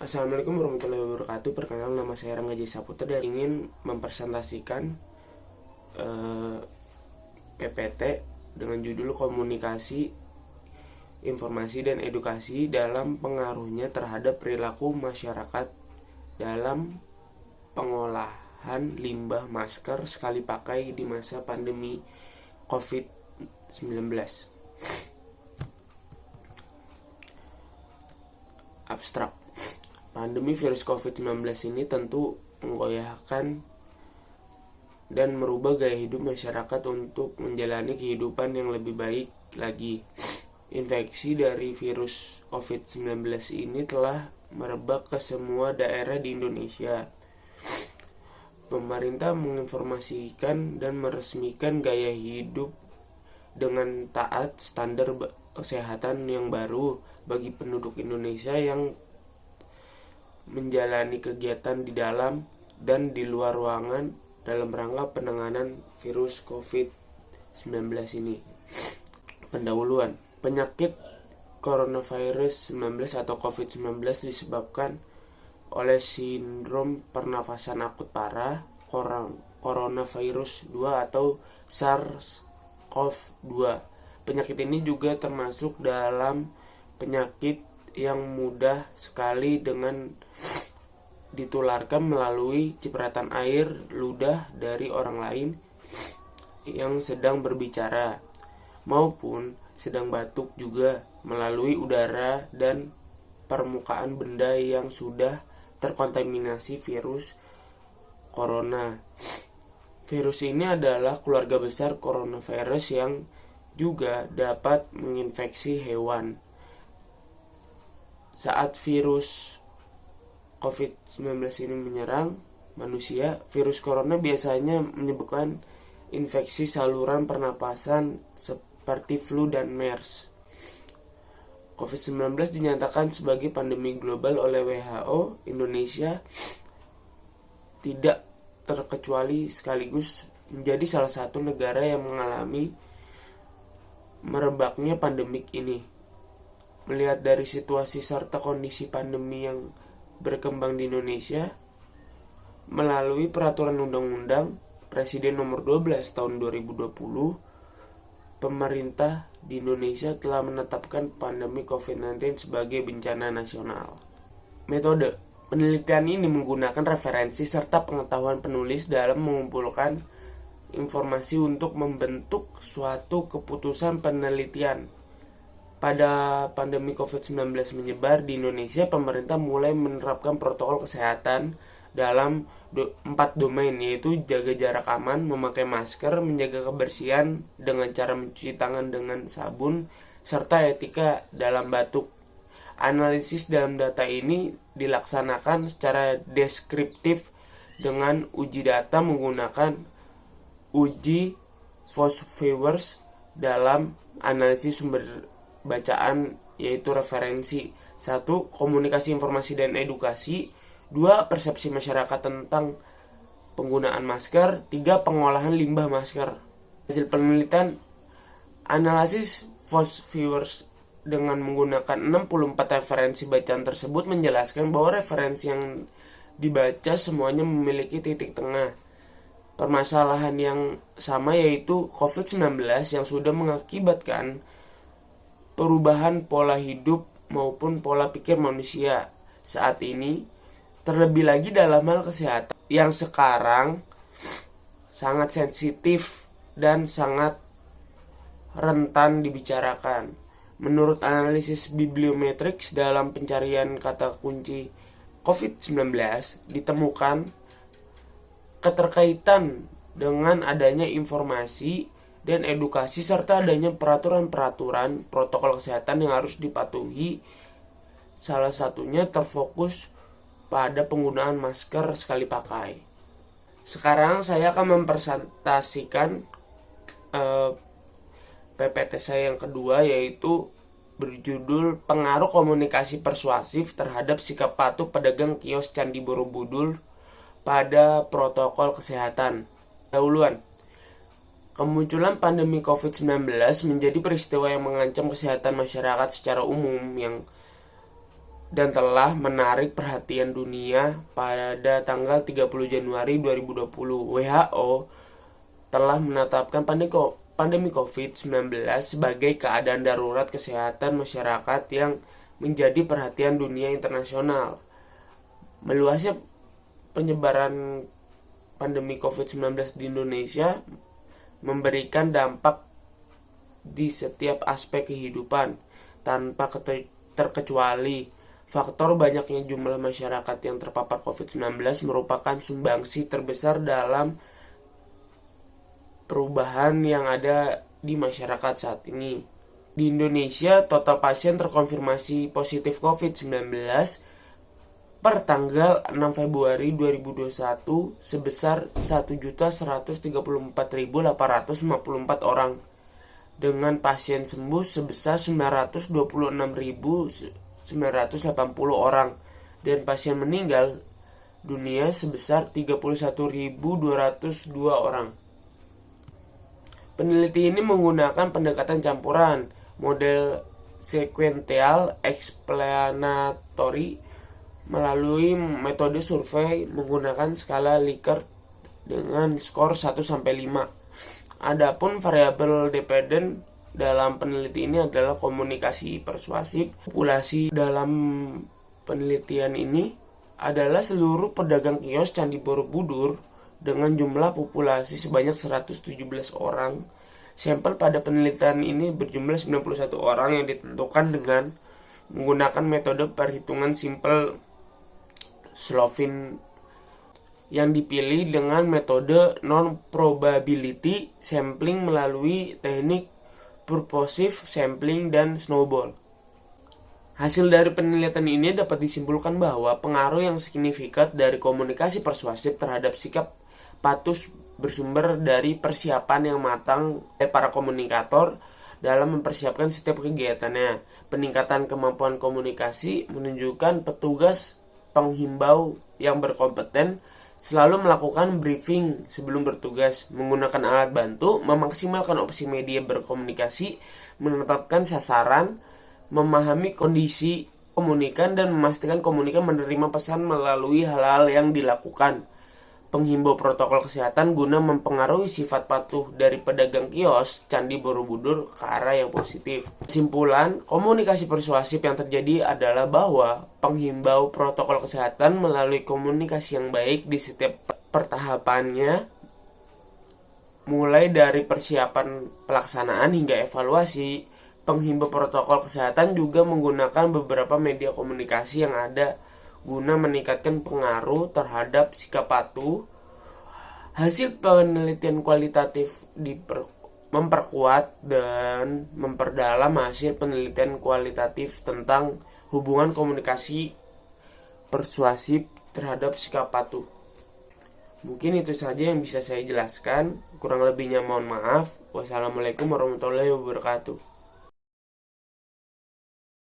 Assalamualaikum warahmatullahi wabarakatuh. Perkenalkan, nama saya Rangga J. Saputra dan ingin mempresentasikan PPT dengan judul Komunikasi, Informasi, dan Edukasi dalam pengaruhnya terhadap perilaku masyarakat dalam pengolahan limbah masker sekali pakai di masa pandemi COVID-19. Abstrak. Pandemi virus COVID-19 ini tentu menggoyahkan dan merubah gaya hidup masyarakat untuk menjalani kehidupan yang lebih baik lagi. Infeksi dari virus COVID-19 ini telah merebak ke semua daerah di Indonesia. Pemerintah menginformasikan dan meresmikan gaya hidup dengan taat standar kesehatan yang baru bagi penduduk Indonesia yang menjalani kegiatan di dalam dan di luar ruangan dalam rangka penanganan virus COVID-19 ini. Pendahuluan. Penyakit coronavirus 19 atau COVID-19 disebabkan oleh sindrom pernafasan akut parah coronavirus 2 atau SARS-CoV-2. Penyakit ini juga termasuk dalam penyakit yang mudah sekali dengan ditularkan melalui cipratan air ludah dari orang lain yang sedang berbicara maupun sedang batuk, juga melalui udara dan permukaan benda yang sudah terkontaminasi virus corona. Virus ini adalah keluarga besar coronavirus yang juga dapat menginfeksi hewan. Saat virus COVID-19 ini menyerang manusia, virus corona biasanya menyebabkan infeksi saluran pernapasan seperti flu dan MERS. COVID-19 dinyatakan sebagai pandemi global oleh WHO. Indonesia tidak terkecuali, sekaligus menjadi salah satu negara yang mengalami merebaknya pandemik ini. Melihat dari situasi serta kondisi pandemi yang berkembang di Indonesia, melalui peraturan undang-undang Presiden nomor 12 tahun 2020, pemerintah di Indonesia telah menetapkan pandemi COVID-19 sebagai bencana nasional. Metode penelitian ini menggunakan referensi serta pengetahuan penulis dalam mengumpulkan informasi untuk membentuk suatu keputusan penelitian. Pada pandemi COVID-19 menyebar di Indonesia, pemerintah mulai menerapkan protokol kesehatan dalam 4 domain, yaitu jaga jarak aman, memakai masker, menjaga kebersihan dengan cara mencuci tangan dengan sabun, serta etika dalam batuk. Analisis dalam data ini dilaksanakan secara deskriptif dengan uji data menggunakan uji Vosviewers dalam analisis sumber bacaan, yaitu referensi. 1. Komunikasi, informasi, dan edukasi. 2. Persepsi masyarakat tentang penggunaan masker. 3. Pengolahan limbah masker. Hasil penelitian analisis Vosviewers dengan menggunakan 64 referensi bacaan tersebut menjelaskan bahwa referensi yang dibaca semuanya memiliki titik tengah permasalahan yang sama, yaitu COVID-19 yang sudah mengakibatkan perubahan pola hidup maupun pola pikir manusia saat ini, terlebih lagi dalam hal kesehatan yang sekarang sangat sensitif dan sangat rentan dibicarakan. Menurut analisis Bibliometrics dalam pencarian kata kunci COVID-19, ditemukan keterkaitan dengan adanya informasi dan edukasi serta adanya peraturan-peraturan protokol kesehatan yang harus dipatuhi. Salah satunya terfokus pada penggunaan masker sekali pakai. Sekarang saya akan mempresentasikan PPT saya yang kedua, yaitu berjudul Pengaruh Komunikasi Persuasif Terhadap Sikap Patuh Pedagang Kios Candi Borobudur pada Protokol Kesehatan. Dahuluan. Kemunculan pandemi COVID-19 menjadi peristiwa yang mengancam kesehatan masyarakat secara umum yang dan telah menarik perhatian dunia pada tanggal 30 Januari 2020. WHO telah menetapkan pandemi COVID-19 sebagai keadaan darurat kesehatan masyarakat yang menjadi perhatian dunia internasional. Meluasnya penyebaran pandemi COVID-19 di Indonesia memberikan dampak di setiap aspek kehidupan tanpa terkecuali. Faktor banyaknya jumlah masyarakat yang terpapar COVID-19 merupakan sumbangsi terbesar dalam perubahan yang ada di masyarakat saat ini. Di Indonesia, total pasien terkonfirmasi positif COVID-19 per tanggal 6 Februari 2021 sebesar 1.134.854 orang, dengan pasien sembuh sebesar 926.980 orang, dan pasien meninggal dunia sebesar 31.202 orang. Peneliti ini menggunakan pendekatan campuran, model sequential explanatory, melalui metode survei menggunakan skala Likert dengan skor 1-5. Adapun variabel dependen dalam peneliti ini adalah komunikasi persuasif. Populasi dalam penelitian ini adalah seluruh pedagang kios Candi Borobudur dengan jumlah populasi sebanyak 117 orang. Sampel pada penelitian ini berjumlah 91 orang yang ditentukan dengan menggunakan metode perhitungan simple Slovin yang dipilih dengan metode non-probability sampling melalui teknik purposive sampling dan snowball. Hasil dari penelitian ini dapat disimpulkan bahwa pengaruh yang signifikan dari komunikasi persuasif terhadap sikap patuh bersumber dari persiapan yang matang oleh para komunikator dalam mempersiapkan setiap kegiatannya. Peningkatan kemampuan komunikasi menunjukkan petugas penghimbau yang berkompeten selalu melakukan briefing sebelum bertugas, menggunakan alat bantu, memaksimalkan opsi media berkomunikasi, menetapkan sasaran, memahami kondisi komunikan, dan memastikan komunikan menerima pesan melalui hal-hal yang dilakukan. Penghimbau protokol kesehatan guna mempengaruhi sifat patuh dari pedagang kios Candi Borobudur ke arah yang positif. Kesimpulan, komunikasi persuasif yang terjadi adalah bahwa penghimbau protokol kesehatan melalui komunikasi yang baik di setiap pertahapannya, mulai dari persiapan pelaksanaan hingga evaluasi. Penghimbau protokol kesehatan juga menggunakan beberapa media komunikasi yang ada guna meningkatkan pengaruh terhadap sikap patuh. Hasil penelitian kualitatif memperkuat dan memperdalam hasil penelitian kualitatif tentang hubungan komunikasi persuasif terhadap sikap patuh. Mungkin itu saja yang bisa saya jelaskan. Kurang lebihnya mohon maaf. Wassalamualaikum warahmatullahi wabarakatuh.